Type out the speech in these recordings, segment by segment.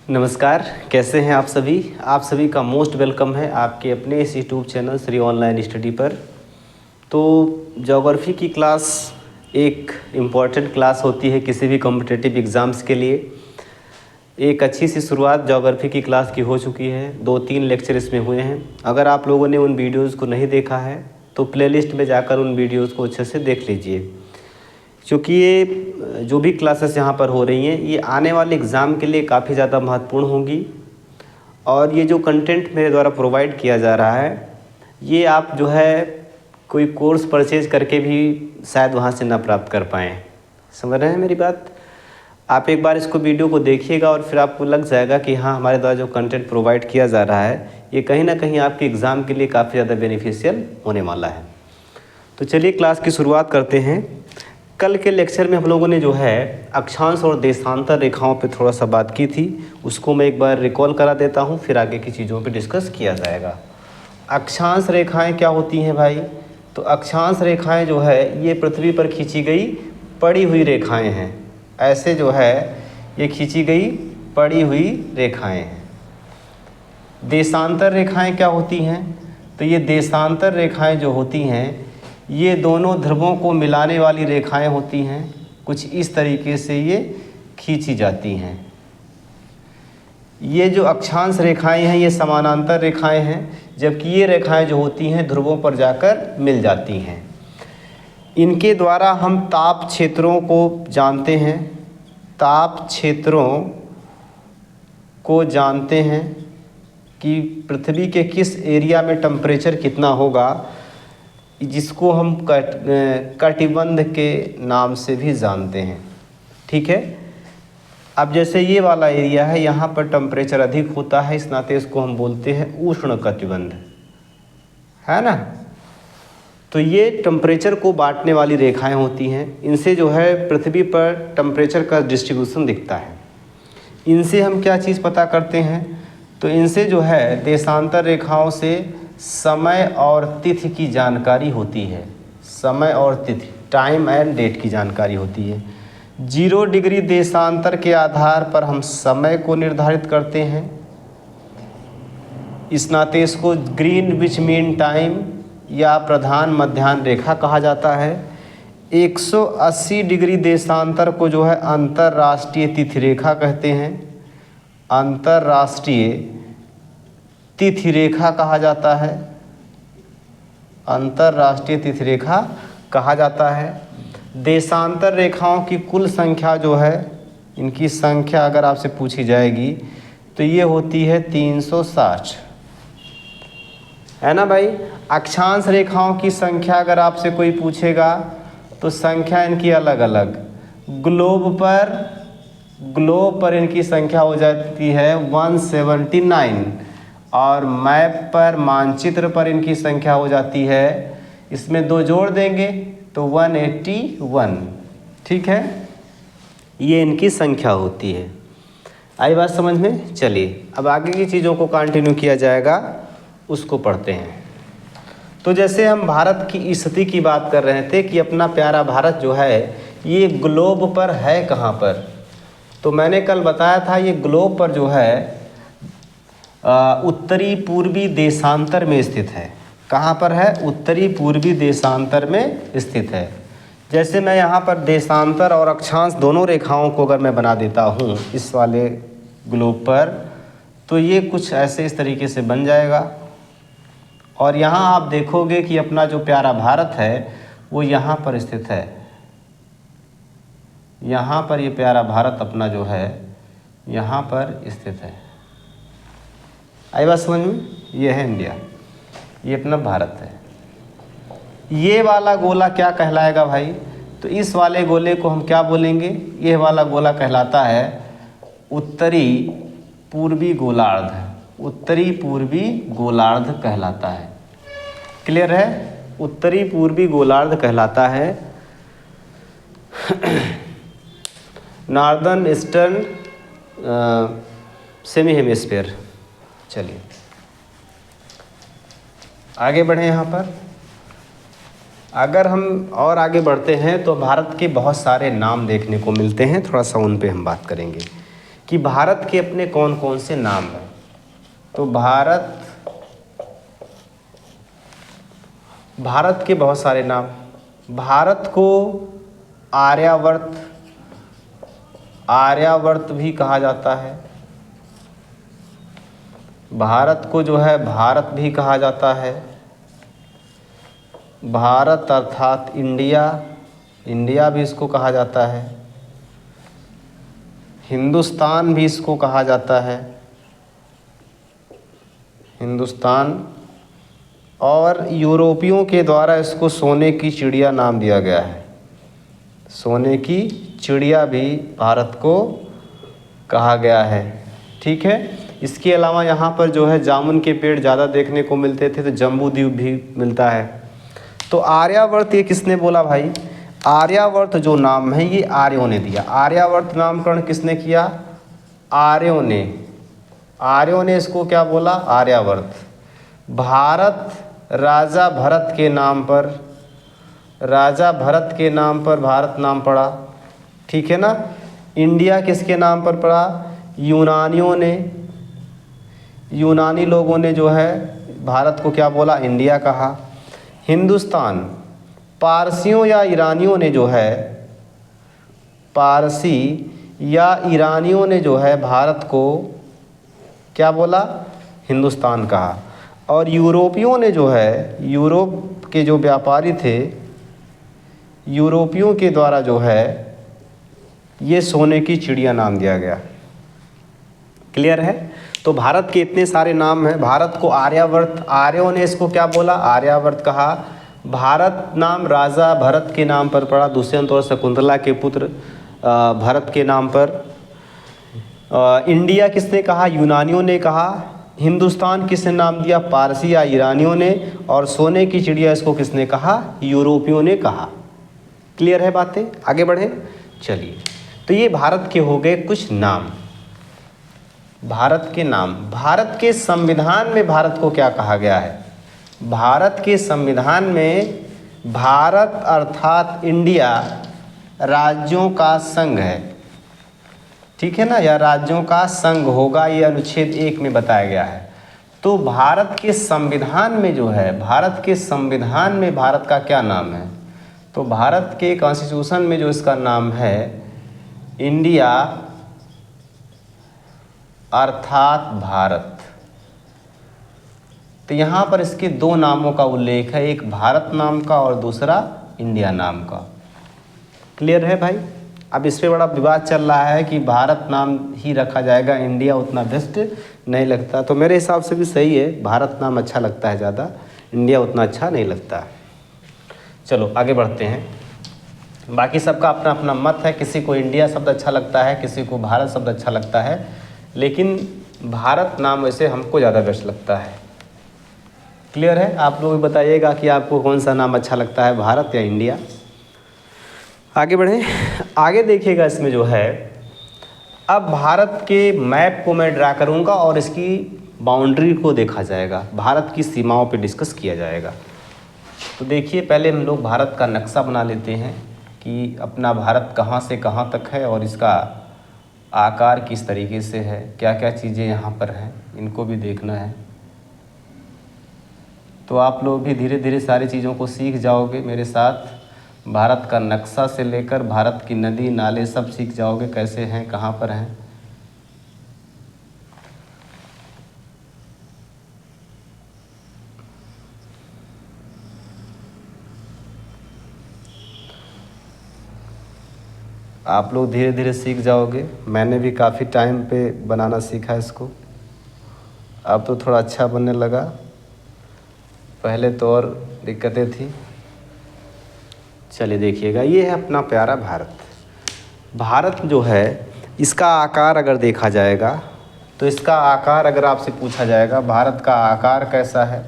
नमस्कार, कैसे हैं आप सभी। आप सभी का मोस्ट वेलकम है आपके अपने इस YouTube channel Shri online study पर। तो ज्योग्राफी की क्लास एक इम्पॉर्टेंट क्लास होती है किसी भी कॉम्पिटिटिव एग्ज़ाम्स के लिए। एक अच्छी सी शुरुआत ज्योग्राफी की क्लास की हो चुकी है, 2-3 लेक्चर इसमें हुए हैं। अगर आप लोगों ने उन वीडियोज़ को नहीं देखा है तो प्लेलिस्ट में जाकर उन वीडियोज़ को अच्छे से देख लीजिए, क्योंकि ये जो भी क्लासेस यहाँ पर हो रही हैं ये आने वाले एग्ज़ाम के लिए काफ़ी ज़्यादा महत्वपूर्ण होंगी। और ये जो कंटेंट मेरे द्वारा प्रोवाइड किया जा रहा है ये आप जो है कोई कोर्स परचेज करके भी शायद वहाँ से ना प्राप्त कर पाएँ। समझ रहे हैं मेरी बात। आप एक बार इसको वीडियो को देखिएगा और फिर आपको लग जाएगा कि हाँ, हमारे द्वारा जो कंटेंट प्रोवाइड किया जा रहा है ये कहीं ना कहीं आपके एग्ज़ाम के लिए काफ़ी ज़्यादा बेनिफिशियल होने वाला है। तो चलिए क्लास की शुरुआत करते हैं। कल के लेक्चर में हम लोगों ने जो है अक्षांश और देशांतर रेखाओं पे थोड़ा सा बात की थी, उसको मैं एक बार रिकॉल करा देता हूँ, फिर आगे की चीज़ों पे डिस्कस किया जाएगा। अक्षांश रेखाएं क्या होती हैं भाई? तो अक्षांश रेखाएं जो है ये पृथ्वी पर खींची गई पड़ी हुई रेखाएं हैं। ऐसे जो है ये खींची गई पड़ी हुई रेखाएं हैं। देशांतर रेखाएं क्या होती हैं? तो ये देशांतर रेखाएं जो होती हैं ये दोनों ध्रुवों को मिलाने वाली रेखाएं होती हैं। कुछ इस तरीके से ये खींची जाती हैं। ये जो अक्षांश रेखाएं हैं ये समानांतर रेखाएं हैं, जबकि ये रेखाएं जो होती हैं ध्रुवों पर जाकर मिल जाती हैं। इनके द्वारा हम ताप क्षेत्रों को जानते हैं। ताप क्षेत्रों को जानते हैं कि पृथ्वी के किस एरिया में टेम्परेचर कितना होगा, जिसको हम कटिबंध के नाम से भी जानते हैं। ठीक है। अब जैसे ये वाला एरिया है यहाँ पर टेम्परेचर अधिक होता है, इस नाते इसको हम बोलते हैं उष्ण कटिबंध, है ना। तो ये टेम्परेचर को बांटने वाली रेखाएं होती हैं। इनसे जो है पृथ्वी पर टेम्परेचर का डिस्ट्रीब्यूशन दिखता है। इनसे हम क्या चीज़ पता करते हैं? तो इनसे जो है देशांतर रेखाओं से समय और तिथि की जानकारी होती है। समय और तिथि, टाइम एंड डेट की जानकारी होती है। 0 डिग्री देशांतर के आधार पर हम समय को निर्धारित करते हैं। इस नाते इसको ग्रीनविच मीन टाइम या प्रधान मध्याह्न रेखा कहा जाता है। 180 डिग्री देशांतर को जो है अंतर्राष्ट्रीय तिथि रेखा कहते हैं। अंतर्राष्ट्रीय तिथि रेखा कहा जाता है। अंतर्राष्ट्रीय तिथि रेखा कहा जाता है। देशांतर रेखाओं की कुल संख्या जो है, इनकी संख्या अगर आपसे पूछी जाएगी तो ये होती है 360, है ना भाई। अक्षांश रेखाओं की संख्या अगर आपसे कोई पूछेगा तो संख्या इनकी अलग अलग। ग्लोब पर इनकी संख्या हो जाती है 179 और मैप पर, मानचित्र पर इनकी संख्या हो जाती है, इसमें 2 जोड़ देंगे तो 181। ठीक है, ये इनकी संख्या होती है। आई बात समझ में। चलिए अब आगे की चीज़ों को कंटिन्यू किया जाएगा, उसको पढ़ते हैं। तो जैसे हम भारत की स्थिति की बात कर रहे थे कि अपना प्यारा भारत जो है ये ग्लोब पर है कहाँ पर, तो मैंने कल बताया था ये ग्लोब पर जो है उत्तरी पूर्वी देशांतर में स्थित है। कहाँ पर है? उत्तरी पूर्वी देशांतर में स्थित है। जैसे मैं यहाँ पर देशांतर और अक्षांश दोनों रेखाओं को अगर मैं बना देता हूँ इस वाले ग्लोब पर, तो ये कुछ ऐसे इस तरीके से बन जाएगा। और यहाँ आप देखोगे कि अपना जो प्यारा भारत है वो यहाँ पर स्थित है। यहाँ पर ये प्यारा भारत अपना जो है यहाँ पर स्थित है। आई बात समझ में। ये है इंडिया, ये अपना भारत है। ये वाला गोला क्या कहलाएगा भाई? तो इस वाले गोले को हम क्या बोलेंगे? ये वाला गोला कहलाता है उत्तरी पूर्वी गोलार्ध। उत्तरी पूर्वी गोलार्ध कहलाता है। क्लियर है? उत्तरी पूर्वी गोलार्ध कहलाता है। Northern eastern semi hemisphere. चलिए आगे बढ़े। यहाँ पर अगर हम और आगे बढ़ते हैं तो भारत के बहुत सारे नाम देखने को मिलते हैं, थोड़ा सा उन पे हम बात करेंगे। कि भारत के अपने कौन कौन से नाम हैं। तो भारत के बहुत सारे नाम। भारत को आर्यावर्त भी कहा जाता है। भारत को जो है भारत भी कहा जाता है। भारत अर्थात इंडिया भी इसको कहा जाता है। हिंदुस्तान भी इसको कहा जाता है, हिंदुस्तान। और यूरोपियों के द्वारा इसको सोने की चिड़िया नाम दिया गया है। सोने की चिड़िया भी भारत को कहा गया है। ठीक है। इसके अलावा यहाँ पर जो है जामुन के पेड़ ज़्यादा देखने को मिलते थे, तो जम्बू द्वीप भी मिलता है। तो आर्यावर्त ये किसने बोला भाई? आर्यावर्त जो नाम है ये आर्यों ने दिया। आर्यावर्त नामकरण किसने किया? आर्यों ने इसको क्या बोला? आर्यावर्त। भारत राजा भरत के नाम पर भारत नाम पड़ा। ठीक है ना। इंडिया किसके नाम पर पड़ा? यूनानी लोगों ने जो है भारत को क्या बोला? इंडिया कहा। हिंदुस्तान पारसियों या ईरानियों ने जो है भारत को क्या बोला? हिंदुस्तान कहा। और यूरोपियों ने जो है, यूरोप के जो व्यापारी थे, यूरोपियों के द्वारा जो है ये सोने की चिड़िया नाम दिया गया। क्लियर है। तो भारत के इतने सारे नाम हैं। भारत को आर्यों ने इसको क्या बोला? आर्यावर्त कहा। भारत नाम राजा भरत के नाम पर पड़ा, दुष्यंत और शकुंतला के पुत्र भरत के नाम पर। इंडिया किसने कहा? यूनानियों ने कहा। हिंदुस्तान किसने नाम दिया? पारसी या ईरानियों ने। और सोने की चिड़िया इसको किसने कहा? यूरोपियों ने कहा। क्लियर है बातें? आगे बढ़े चलिए। तो ये भारत के हो गए कुछ नाम। भारत के नाम। भारत के संविधान में भारत को क्या कहा गया है? भारत के संविधान में भारत अर्थात इंडिया राज्यों का संघ है। ठीक है ना, या राज्यों का संघ होगा, ये अनुच्छेद 1 में बताया गया है। तो भारत के संविधान में जो है, भारत के संविधान में भारत का क्या नाम है? तो भारत के कॉन्स्टिट्यूशन में जो इसका नाम है इंडिया अर्थात भारत। तो यहाँ पर इसके दो नामों का उल्लेख है, एक भारत नाम का और दूसरा इंडिया नाम का। क्लियर है भाई? अब इस पे बड़ा विवाद चल रहा है कि भारत नाम ही रखा जाएगा, इंडिया उतना बेस्ट नहीं लगता। तो मेरे हिसाब से भी सही है, भारत नाम अच्छा लगता है ज़्यादा, इंडिया उतना अच्छा नहीं लगता। चलो आगे बढ़ते हैं। बाकी सबका अपना अपना मत है, किसी को इंडिया शब्द अच्छा लगता है, किसी को भारत शब्द अच्छा लगता है, लेकिन भारत नाम वैसे हमको ज़्यादा बेस्ट लगता है। क्लियर है? आप लोग बताइएगा कि आपको कौन सा नाम अच्छा लगता है, भारत या इंडिया। आगे बढ़ें। आगे देखिएगा इसमें जो है, अब भारत के मैप को मैं ड्रा करूंगा और इसकी बाउंड्री को देखा जाएगा, भारत की सीमाओं पे डिस्कस किया जाएगा। तो देखिए, पहले हम लोग भारत का नक्शा बना लेते हैं कि अपना भारत कहाँ से कहाँ तक है और इसका आकार किस तरीके से है, क्या क्या चीज़ें यहाँ पर हैं, इनको भी देखना है। तो आप लोग भी धीरे धीरे सारी चीज़ों को सीख जाओगे मेरे साथ। भारत का नक्शा से लेकर भारत की नदी नाले सब सीख जाओगे, कैसे हैं, कहाँ पर हैं। आप लोग धीरे धीरे सीख जाओगे। मैंने भी काफ़ी टाइम पे बनाना सीखा इसको, अब तो थोड़ा अच्छा बनने लगा, पहले तो और दिक्कतें थी। चलिए देखिएगा, ये है अपना प्यारा भारत। भारत जो है, इसका आकार अगर देखा जाएगा तो इसका आकार अगर आपसे पूछा जाएगा भारत का आकार कैसा है,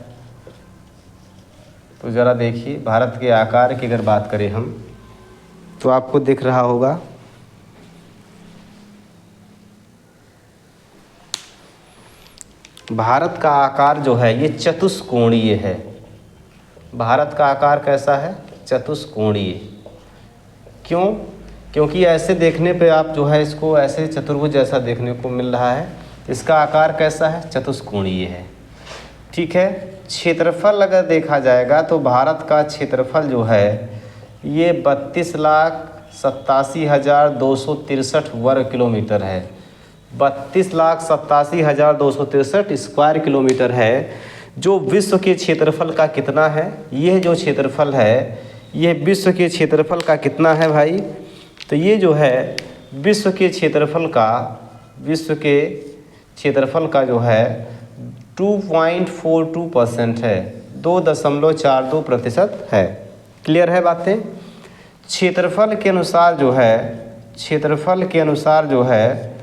तो ज़रा देखिए भारत के आकार की अगर बात करें हम, तो आपको दिख रहा होगा भारत का आकार जो है ये चतुष्कोणीय है। भारत का आकार कैसा है? चतुष्कोणीय। क्यों? क्योंकि ऐसे देखने पे आप जो है इसको ऐसे चतुर्भुज जैसा देखने को मिल रहा है। इसका आकार कैसा है? चतुष्कोणीय है। ठीक है। क्षेत्रफल अगर देखा जाएगा तो भारत का क्षेत्रफल जो है ये 32,87,263 वर्ग किलोमीटर है। 32,87,263 स्क्वायर किलोमीटर है। जो विश्व के क्षेत्रफल का कितना है? यह जो क्षेत्रफल है ये विश्व के क्षेत्रफल का कितना है भाई? तो ये जो है विश्व के क्षेत्रफल का जो है 2.42% है, 2.42% है। क्लियर है बातें? क्षेत्रफल के अनुसार जो है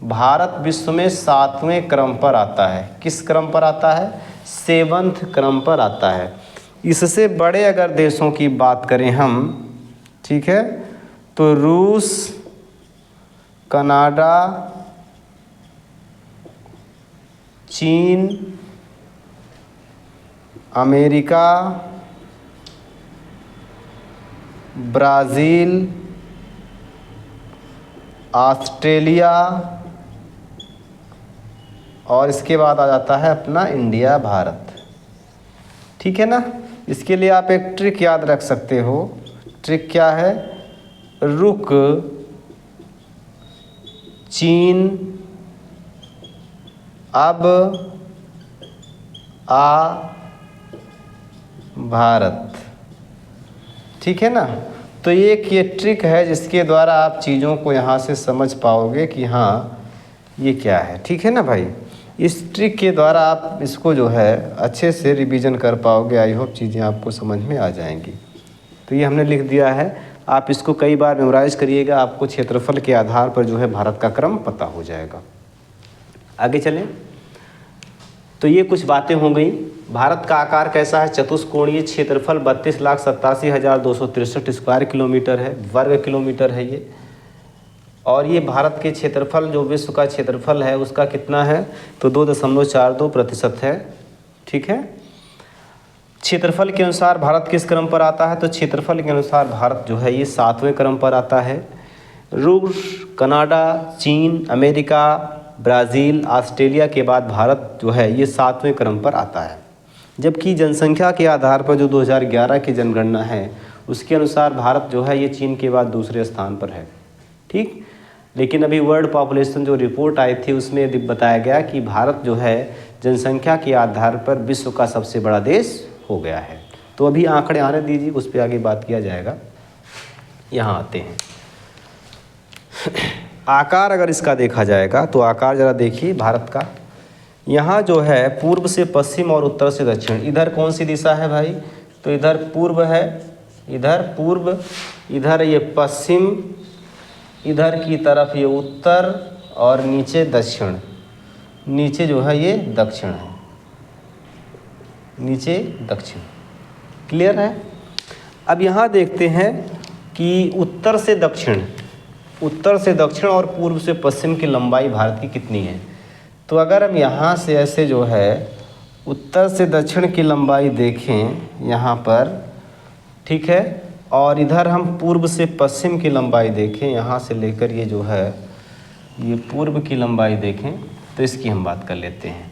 भारत विश्व में 7वें क्रम पर आता है। किस क्रम पर आता है? 7th क्रम पर आता है। इससे बड़े अगर देशों की बात करें हम, ठीक है, तो रूस, कनाडा, चीन, अमेरिका, ब्राज़ील, ऑस्ट्रेलिया और इसके बाद आ जाता है अपना इंडिया, भारत। ठीक है ना। इसके लिए आप एक ट्रिक याद रख सकते हो। ट्रिक क्या है? रुक, चीन, अब, आ, भारत। ठीक है ना। तो ये ट्रिक है जिसके द्वारा आप चीज़ों को यहाँ से समझ पाओगे कि हाँ ये क्या है। ठीक है ना भाई। इस ट्रिक के द्वारा आप इसको जो है अच्छे से रिवीजन कर पाओगे। आई होप चीज़ें आपको समझ में आ जाएंगी। तो ये हमने लिख दिया है, आप इसको कई बार मेमोराइज करिएगा, आपको क्षेत्रफल के आधार पर जो है भारत का क्रम पता हो जाएगा। आगे चलें। तो ये कुछ बातें हो गई। भारत का आकार कैसा है? चतुष्कोणीय। क्षेत्रफल 32,87,263 स्क्वायर किलोमीटर है, वर्ग किलोमीटर है ये। और ये भारत के क्षेत्रफल जो विश्व का क्षेत्रफल है उसका कितना है? तो 2.42% है। ठीक है। क्षेत्रफल के अनुसार भारत किस क्रम पर आता है? तो क्षेत्रफल के अनुसार भारत जो है ये 7वें क्रम पर आता है। रूस, कनाडा, चीन, अमेरिका, ब्राज़ील, ऑस्ट्रेलिया के बाद भारत जो है ये 7वें क्रम पर आता है। जबकि जनसंख्या के आधार पर जो 2011 की जनगणना है उसके अनुसार भारत जो है ये चीन के बाद दूसरे स्थान पर है। ठीक। लेकिन अभी वर्ल्ड पॉपुलेशन जो रिपोर्ट आई थी उसमें बताया गया कि भारत जो है जनसंख्या के आधार पर विश्व का सबसे बड़ा देश हो गया है। तो अभी आंकड़े आने दीजिए, उस पर आगे बात किया जाएगा। यहाँ आते हैं। आकार अगर इसका देखा जाएगा तो आकार ज़रा देखिए भारत का। यहाँ जो है पूर्व से पश्चिम और उत्तर से दक्षिण, इधर कौन सी दिशा है भाई? तो इधर पूर्व है, इधर पूर्व, इधर ये पश्चिम, इधर की तरफ ये उत्तर और नीचे दक्षिण। नीचे जो है ये दक्षिण है, नीचे दक्षिण। क्लियर है। अब यहाँ देखते हैं कि उत्तर से दक्षिण और पूर्व से पश्चिम की लंबाई भारत की कितनी है। तो अगर हम यहाँ से ऐसे जो है उत्तर से दक्षिण की लंबाई देखें यहाँ पर, ठीक है, और इधर हम पूर्व से पश्चिम की लंबाई देखें, यहाँ से लेकर ये जो है ये पूर्व की लंबाई देखें, तो इसकी हम बात कर लेते हैं।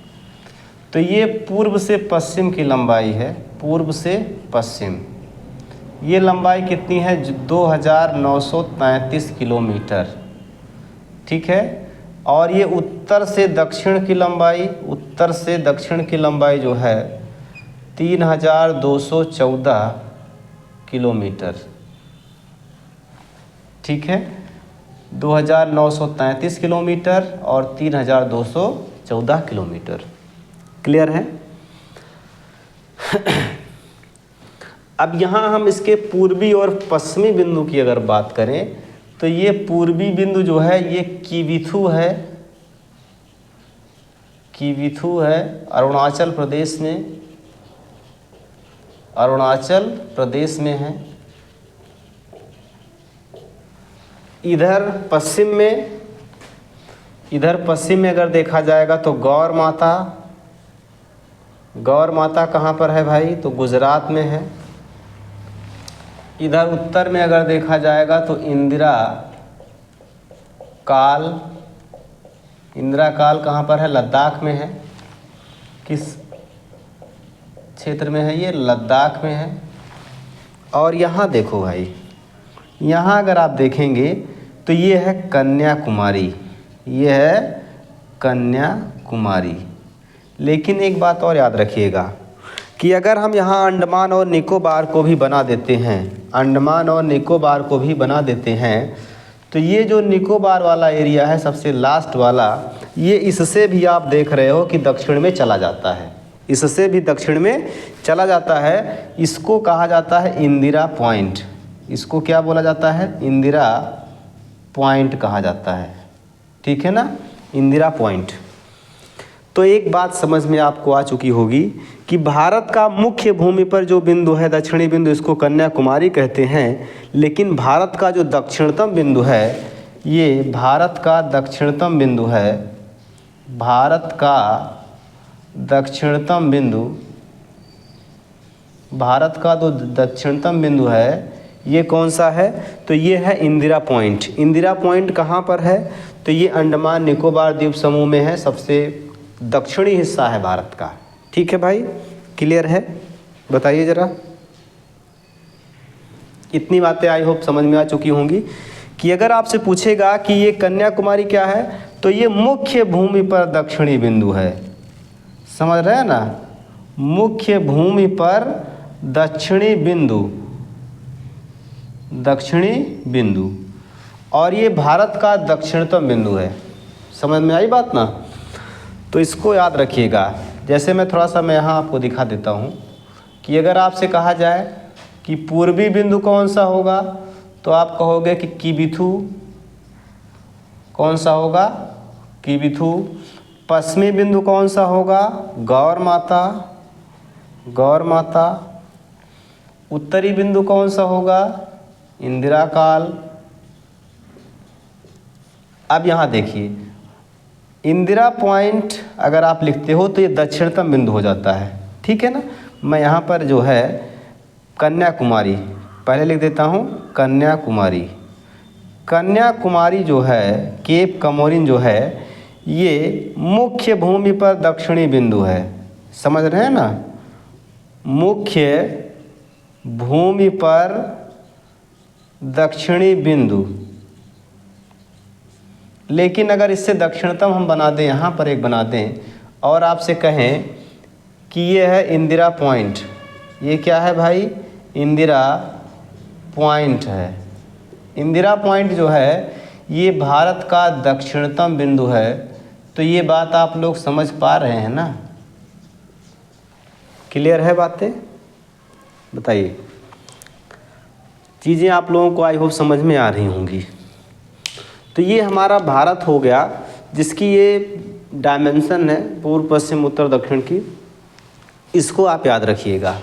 तो ये पूर्व से पश्चिम की लंबाई है, पूर्व से पश्चिम। ये लंबाई कितनी है? 2,933 किलोमीटर। ठीक है। और ये उत्तर से दक्षिण की लंबाई, जो है 3,214 किलोमीटर। ठीक है। 2,933 किलोमीटर और 3,214 किलोमीटर। क्लियर है। अब यहाँ हम इसके पूर्वी और पश्चिमी बिंदु की अगर बात करें तो ये पूर्वी बिंदु जो है ये किविथु है अरुणाचल प्रदेश में है। इधर पश्चिम में अगर देखा जाएगा तो गौर माता कहाँ पर है भाई? तो गुजरात में है। इधर उत्तर में अगर देखा जाएगा तो काल, इंदिरा काल कहाँ पर है? लद्दाख में है। किस क्षेत्र में है ये? लद्दाख में है। और यहाँ देखो भाई, यहाँ अगर आप देखेंगे तो ये है कन्याकुमारी, ये है कन्याकुमारी। लेकिन एक बात और याद रखिएगा कि अगर हम यहाँ अंडमान और निकोबार को भी बना देते हैं, अंडमान और निकोबार को भी बना देते हैं, तो ये जो निकोबार वाला एरिया है सबसे लास्ट वाला, ये इससे भी आप देख रहे हो कि दक्षिण में चला जाता है, इससे भी दक्षिण में चला जाता है। इसको कहा जाता है इंदिरा पॉइंट। इसको क्या बोला जाता है? इंदिरा पॉइंट कहा जाता है, ठीक है ना, इंदिरा पॉइंट। तो एक बात समझ में आपको आ चुकी होगी कि भारत का मुख्य भूमि पर जो बिंदु है, दक्षिणी बिंदु, इसको कन्याकुमारी कहते हैं। लेकिन भारत का जो दक्षिणतम बिंदु है, ये भारत का दक्षिणतम बिंदु है, भारत का दक्षिणतम बिंदु, भारत का जो दक्षिणतम बिंदु है ये कौन सा है? तो ये है इंदिरा पॉइंट। इंदिरा पॉइंट कहाँ पर है? तो ये अंडमान निकोबार द्वीप समूह में है, सबसे दक्षिणी हिस्सा है भारत का। ठीक है भाई, क्लियर है? बताइए ज़रा। इतनी बातें आई होप समझ में आ चुकी होंगी कि अगर आपसे पूछेगा कि ये कन्याकुमारी क्या है, तो ये मुख्य भूमि पर दक्षिणी बिंदु है। समझ रहे हैं ना? मुख्य भूमि पर दक्षिणी बिंदु, दक्षिणी बिंदु, और ये भारत का दक्षिणतम बिंदु है। समझ में आई बात ना? तो इसको याद रखिएगा। जैसे मैं थोड़ा सा यहाँ आपको दिखा देता हूँ कि अगर आपसे कहा जाए कि पूर्वी बिंदु कौन सा होगा, तो आप कहोगे कि किबिथु। कौन सा होगा? किबिथु। पश्चिमी बिंदु कौन सा होगा? गौर माता, गौर माता। उत्तरी बिंदु कौन सा होगा? इंदिरा काल। अब यहाँ देखिए, इंदिरा पॉइंट अगर आप लिखते हो तो ये दक्षिणतम बिंदु हो जाता है, ठीक है ना। मैं यहाँ पर जो है कन्याकुमारी पहले लिख देता हूँ, कन्याकुमारी। कन्याकुमारी जो है, केप कमोरिन जो है, ये मुख्य भूमि पर दक्षिणी बिंदु है। समझ रहे हैं ना? मुख्य भूमि पर दक्षिणी बिंदु। लेकिन अगर इससे दक्षिणतम हम बना दें, यहाँ पर एक बना दें और आपसे कहें कि ये है इंदिरा पॉइंट, ये क्या है भाई? इंदिरा पॉइंट है। इंदिरा पॉइंट जो है ये भारत का दक्षिणतम बिंदु है। तो ये बात आप लोग समझ पा रहे हैं ना? क्लियर है बातें? बताइए। चीज़ें आप लोगों को आई होप समझ में आ रही होंगी। तो ये हमारा भारत हो गया, जिसकी ये डायमेंशन है पूर्व पश्चिम उत्तर दक्षिण की। इसको आप याद रखिएगा,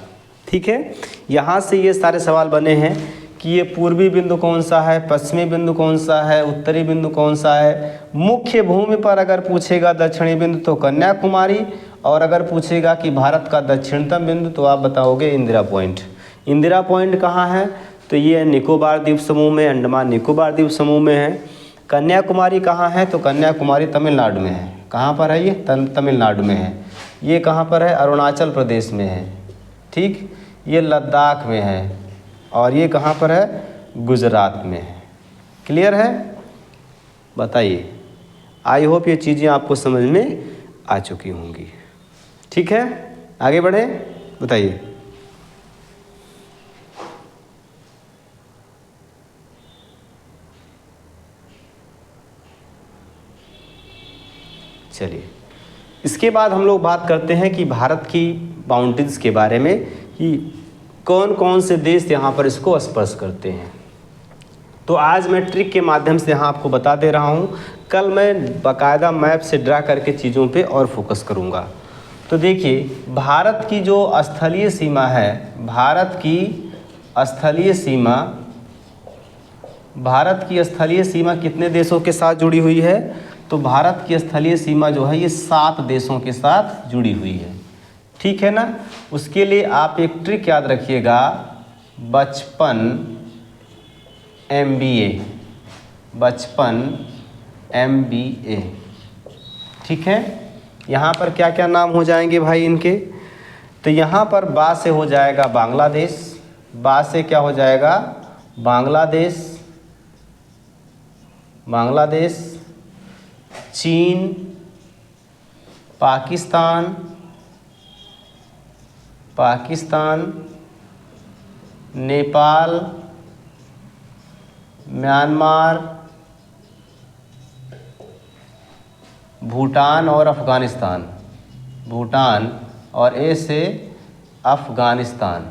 ठीक है। यहाँ से ये सारे सवाल बने हैं कि ये पूर्वी बिंदु कौन सा है, पश्चिमी बिंदु कौन सा है, उत्तरी बिंदु कौन सा है। मुख्य भूमि पर अगर पूछेगा दक्षिणी बिंदु तो कन्याकुमारी, और अगर पूछेगा कि भारत का दक्षिणतम बिंदु तो आप बताओगे इंदिरा पॉइंट। इंदिरा पॉइंट कहाँ है? तो ये निकोबार द्वीप समूह में, अंडमान निकोबार द्वीप समूह में है। कन्याकुमारी कहाँ है? तो कन्याकुमारी तमिलनाडु में है। कहाँ पर है ये? तमिलनाडु में है। ये कहाँ पर है? अरुणाचल प्रदेश में है, ठीक। ये लद्दाख में है, और ये कहाँ पर है? गुजरात में है। क्लियर है? बताइए। आई होप ये चीज़ें आपको समझ में आ चुकी होंगी, ठीक है। आगे बढ़े, बताइए। चलिए, इसके बाद हम लोग बात करते हैं कि भारत की बाउंड्रीज के बारे में, कि कौन कौन से देश यहाँ पर इसको स्पर्श करते हैं। तो आज मैं ट्रिक के माध्यम से यहाँ आपको बता दे रहा हूँ, कल मैं बाकायदा मैप से ड्रा करके चीज़ों पे और फोकस करूँगा। तो देखिए, भारत की जो स्थलीय सीमा है, भारत की स्थलीय सीमा, भारत की स्थलीय सीमा कितने देशों के साथ जुड़ी हुई है? तो भारत की स्थलीय सीमा जो है ये 7 देशों के साथ जुड़ी हुई है, ठीक है ना। उसके लिए आप एक ट्रिक याद रखिएगा, 55 MBA, 55 MBA। ठीक है, यहाँ पर क्या क्या नाम हो जाएंगे भाई इनके? तो यहाँ पर बा से हो जाएगा बांग्लादेश, बा से क्या हो जाएगा? बांग्लादेश, बांग्लादेश, चीन, पाकिस्तान, पाकिस्तान, नेपाल, म्यांमार, भूटान और अफ़गानिस्तान, भूटान और ए से अफ़गानिस्तान।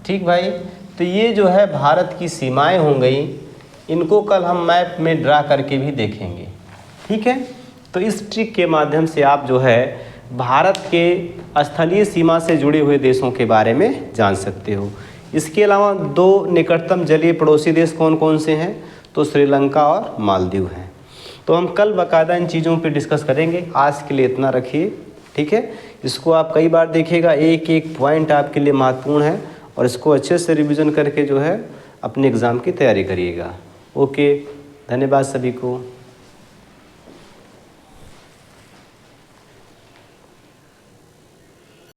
ठीक भाई, तो ये जो है भारत की सीमाएं हो गई, इनको कल हम मैप में ड्रा करके भी देखेंगे। ठीक है, तो इस ट्रिक के माध्यम से आप जो है भारत के स्थलीय सीमा से जुड़े हुए देशों के बारे में जान सकते हो। इसके अलावा दो निकटतम जलीय पड़ोसी देश कौन कौन से हैं? तो श्रीलंका और मालदीव हैं। तो हम कल बाकायदा इन चीज़ों पे डिस्कस करेंगे। आज के लिए इतना रखिए। ठीक है, इसको आप कई बार देखिएगा, एक एक पॉइंट आपके लिए महत्वपूर्ण है और इसको अच्छे से रिवीजन करके जो है अपने एग्ज़ाम की तैयारी करिएगा। ओके, धन्यवाद सभी को।